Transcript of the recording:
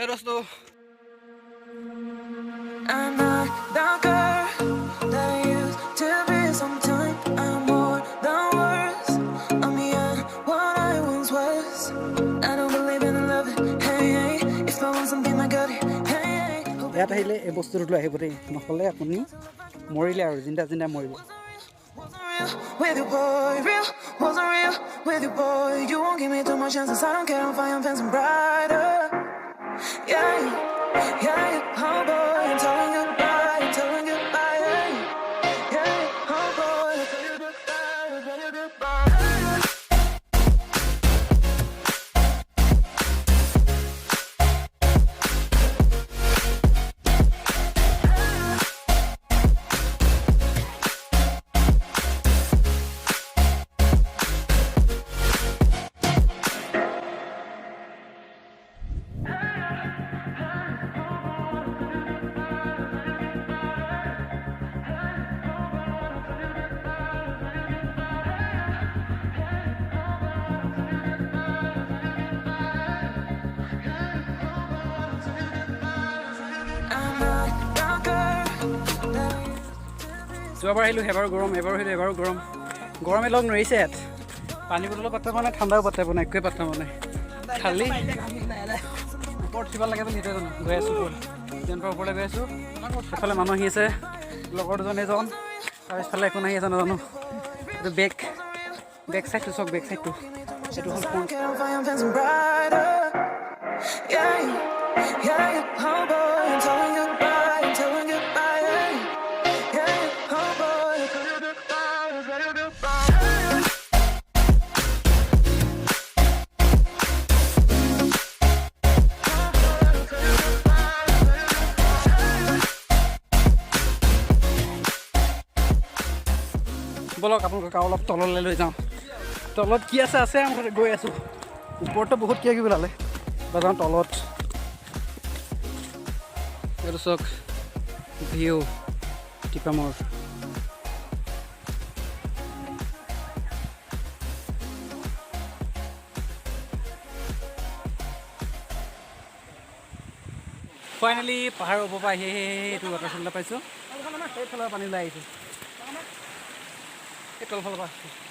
है दोस्तों I'm not the girl that I used to be. Sometimes I'm more than words. I'm beyond what I once was. I don't believe in love. Hey, hey. If I want something, I got it. Hey, hey. ইয়াত আহিলে এই বস্তুটো লৈ আহিব দেই নহ'লে আপুনি মৰিলে আৰু জিন্দা জিন্দা মৰিব Wasn't real with you, boy. Real wasn't real with you, boy. You won't give me too much chances. I don't care if I am fancy brighter. Yeah, yeah, yeah. Oh boy, I'm telling goodbye. I'm telling goodbye. Yeah, yeah. Oh boy, I'm telling goodbye. I'm telling goodbye. যোৱাবাৰ আহিলোঁ এবাৰো গৰম এবাৰো আহিলোঁ এবাৰো গৰম গৰমে log নোৱাৰিছে ইয়াত পানী বটলৰ পাত্তা পোৱা নাই ঠাণ্ডাও পাত্তা পোৱা নাই একোৱে পাত্তা পোৱা নাই খালি ওপৰত উঠিব লাগে বুলি সেইটোৱে জানো গৈ আছোঁ যেন পৰা ওপৰলৈ গৈ আছোঁ সেইফালে মানুহ আহি আছে লগৰ দুজন এজন আৰু এইফালে একো নাহি আছে নাজানো এইটো বেক চাইডটো চাওক বেক চাইডটো সেইটো হ'ল ফ্ৰণ্ট বলক আপোনালোকক অলপ তললৈ লৈ যাওঁ তলত কি আছে মুঠতে গৈ আছোঁ ওপৰতো বহুত কিবা কিবি ওলালে যাওঁ তলত এইটো চাওক ভিউ টিপামৰ ফাইনেলি পাহাৰৰ ওপৰৰ পৰা আহি এইটো ৱাটাৰফল এটা পাইছোঁ সেইফালৰ পানী ওলাই আহিছোঁ এই তলফালৰ পৰা